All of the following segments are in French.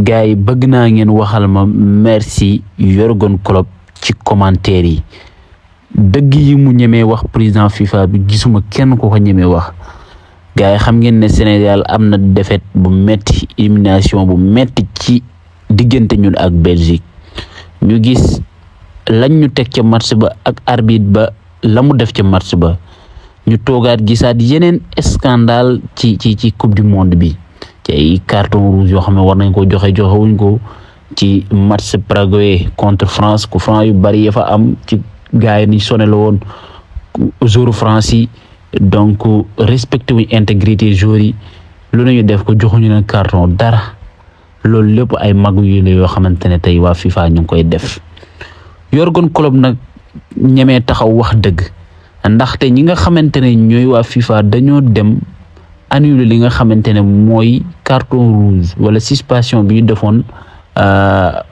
gars yi bëgg naa ngeen waxal ma merci Jürgen Klopp ci commentaire yi dëgg yi mu ñemee wax président FIFA bi gisuma kenn ko ñemee wax gars yi xam ngeen ne Sénégal am na défaite bu metti élimination bu metti ci diggante ñun ak Belgique ñu gis lañ ñu teg ca match ba ak arbitre ba la mu def ca match ba ñu toogaat gisaat yeneen scandale ci coupe du monde bi ci ay carton rouge yoo xam ne war nañ ko joxe wuñ ko ci match Paraguay contre France ku France yu bari ya fa am ci gars yi ni sonné la woon joueur France yi donc respecté wuñ intégrité joueur yi lu nañu def ko joxuñu leen carton dara loolu lépp ay magu yu la yoo xamante ne tey waa FIFA ñu ngi koy def Jürgen Klopp nag ñemee taxaw wax dëgg ndaxte ñi nga xamante ne ñooy waa FIFA dañoo dem annuler li nga xamante ne mooy carton rouge wala suspension bi ñu defoon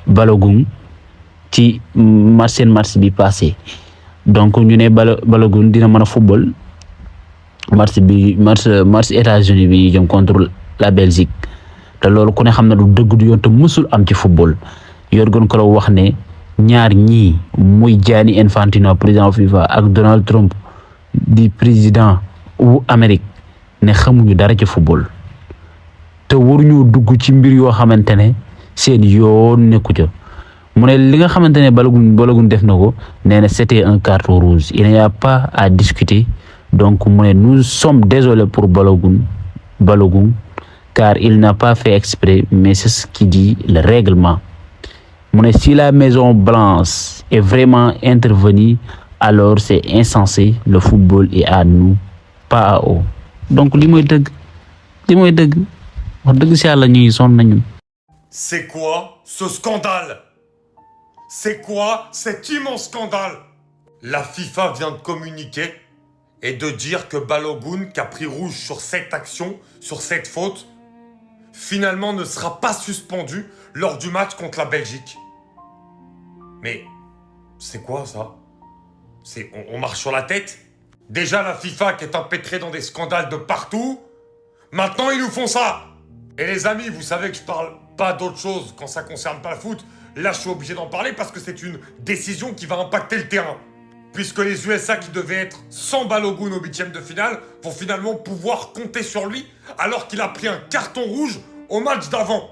Balogun ci match bi passé donc ñu ne Balogun dina mën a football match États-Unis bi jëm contre la Belgique te loolu ku ne xam na du dëgg du yoon te mësul am ci football Jürgen Klopp wax ne ñaar ñii muy Gianni Infantino président FIFA ak Donald Trump di président wu Amérique ne xamuñu dara ci football te waruñu dugg ci mbir yoo xamante ne seen yoon nekku ca mu ne li nga xamante ne Balogun def na ko nee na c'était un carton rouge il n'y a pas à discuter donc mu ne nous sommes désolés pour Balogun car il n'a pas fait exprès mais c'est ce qui dit le règlement mu ne si la Maison Blanche est vraiment intervenue alors c'est insensé le football est à nous pas à eux donc li mooy dëgg wax dëgg si yàlla ñuy sonn nañu. C'est quoi ce scandale? C'est quoi cet immense scandale? La FIFA vient de communiquer et de dire que Balogun, qui a pris rouge sur cette action, sur cette faute, finalement ne sera pas suspendu lors du match contre la Belgique. Mais c'est quoi ça? On marche sur la tête? Déjà la FIFA qui est empêtrée dans des scandales de partout, maintenant ils nous font ça. Et les amis, vous savez que je parle pas d'autre chose quand ça concerne pas le foot. Là je suis obligé d'en parler parce que c'est une décision qui va impacter le terrain. Puisque les USA qui devaient être sans Balogun au 8e de finale vont finalement pouvoir compter sur lui alors qu'il a pris un carton rouge au match d'avant.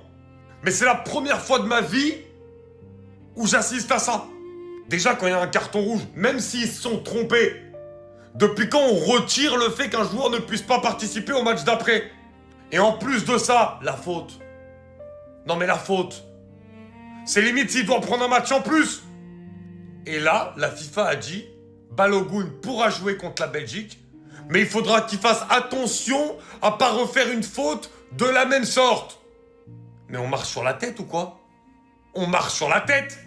Mais c'est la première fois de ma vie où j'assiste à ça. Déjà quand il y a un carton rouge, même s'ils se sont trompés, depuis quand on retire le fait qu'un joueur ne puisse pas participer au match d'après? Et en plus de ça, la faute. Non mais la faute. C'est limite s'il doit prendre un match en plus. Et là, la FIFA a dit, Balogun pourra jouer contre la Belgique, mais il faudra qu'il fasse attention à pas refaire une faute de la même sorte. Mais on marche sur la tête ou quoi? On marche sur la tête.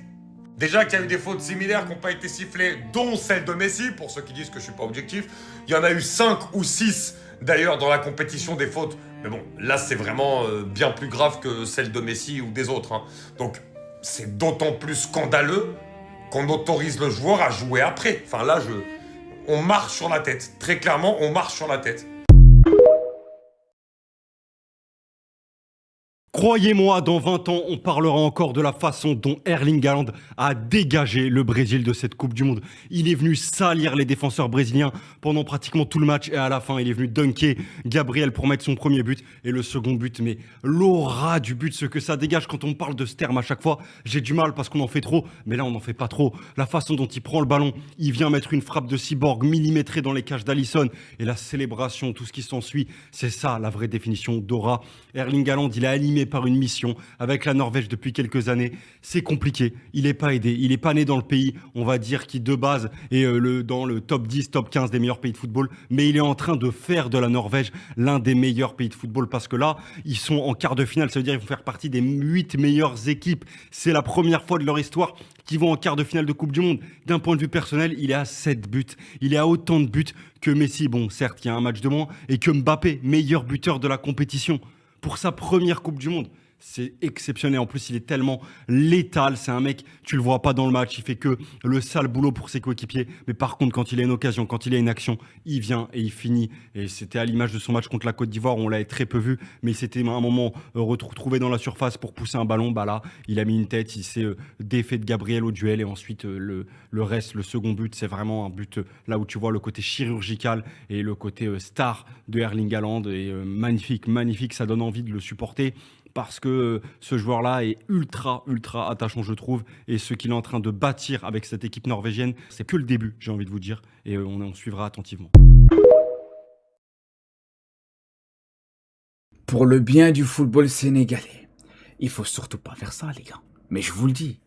Déjà qu'il y a eu des fautes similaires qui n'ont pas été sifflées, dont celle de Messi, pour ceux qui disent que je ne suis pas objectif. Il y en a eu 5 ou 6 d'ailleurs dans la compétition des fautes. Mais bon, là c'est vraiment bien plus grave que celle de Messi ou des autres. Hein. Donc c'est d'autant plus scandaleux qu'on autorise le joueur à jouer après. Enfin là, on marche sur la tête. Très clairement, on marche sur la tête. Croyez-moi, dans 20 ans, on parlera encore de la façon dont Erling Haaland a dégagé le Brésil de cette Coupe du Monde. Il est venu salir les défenseurs brésiliens pendant pratiquement tout le match et à la fin, il est venu dunker Gabriel pour mettre son premier but et le second but. Mais l'aura du but, ce que ça dégage quand on parle de ce terme à chaque fois, j'ai du mal parce qu'on en fait trop, mais là on n'en fait pas trop. La façon dont il prend le ballon, il vient mettre une frappe de cyborg millimétrée dans les cages d'Alisson et la célébration, tout ce qui s'ensuit, c'est ça la vraie définition d'aura. Erling Haaland, il est animé par une mission avec la Norvège depuis quelques années. C'est compliqué, il n'est pas aidé, il n'est pas né dans le pays, on va dire, qui de base est dans le top 10, top 15 des meilleurs pays de football, mais il est en train de faire de la Norvège l'un des meilleurs pays de football parce que là, ils sont en quart de finale, ça veut dire qu'ils vont faire partie des 8 meilleures équipes. C'est la première fois de leur histoire qu'ils vont en quart de finale de Coupe du Monde. D'un point de vue personnel, il est à 7 buts. Il est à autant de buts que Messi, bon certes, il y a un match de moins, et que Mbappé, meilleur buteur de la compétition. Pour sa première Coupe du Monde, c'est exceptionnel. En plus, il est tellement létal. C'est un mec, tu le vois pas dans le match, il fait que le sale boulot pour ses coéquipiers. Mais par contre, quand il a une occasion, quand il a une action, il vient et il finit. Et c'était à l'image de son match contre la Côte d'Ivoire, on l'avait très peu vu, mais c'était à un moment retrouvé dans la surface pour pousser un ballon. Bah là, il a mis une tête, il s'est défait de Gabriel au duel. Et ensuite, le reste, le second but, c'est vraiment un but là où tu vois le côté chirurgical et le côté star de Erling Haaland. Et magnifique, magnifique, ça donne envie de le supporter parce que ce joueur-là est ultra, ultra attachant, je trouve. Et ce qu'il est en train de bâtir avec cette équipe norvégienne, c'est que le début, j'ai envie de vous dire. Et on suivra attentivement. Pour le bien du football sénégalais, il faut surtout pas faire ça, les gars. Mais je vous le dis.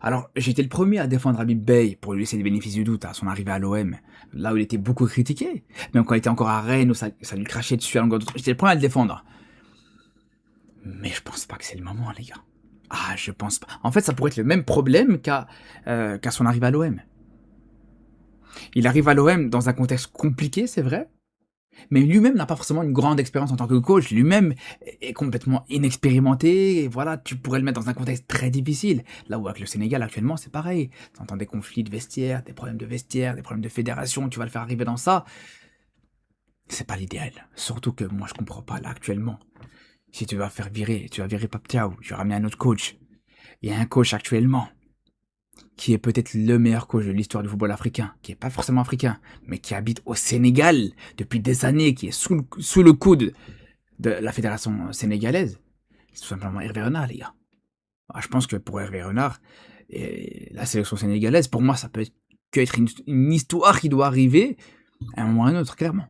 Alors, j'étais le premier à défendre Habib Beye pour lui laisser le bénéfice du doute à son arrivée à l'OM, là où il était beaucoup critiqué. Même quand il était encore à Rennes, où ça lui crachait dessus à longueur de temps, j'étais le premier à le défendre. Mais je pense pas que c'est le moment, les gars. Ah, je pense pas. En fait, ça pourrait être le même problème qu'à son arrivée à l'OM. Il arrive à l'OM dans un contexte compliqué, c'est vrai, mais lui-même n'a pas forcément une grande expérience en tant que coach. Lui-même est complètement inexpérimenté. Et voilà, tu pourrais le mettre dans un contexte très difficile. Là où avec le Sénégal actuellement, c'est pareil. Tu entends des conflits de vestiaire, des problèmes de fédération. Tu vas le faire arriver dans ça. C'est pas l'idéal. Surtout que moi, je comprends pas là actuellement. Si tu vas virer Pape Thiaw, tu vas ramener un autre coach. Il y a un coach actuellement qui est peut-être le meilleur coach de l'histoire du football africain, qui est pas forcément africain, mais qui habite au Sénégal depuis des années, qui est sous le coude de la fédération sénégalaise. C'est tout simplement Hervé Renard, les gars. Alors, je pense que pour Hervé Renard, et la sélection sénégalaise, pour moi, ça peut être une histoire qui doit arriver à un moment ou à un autre, clairement.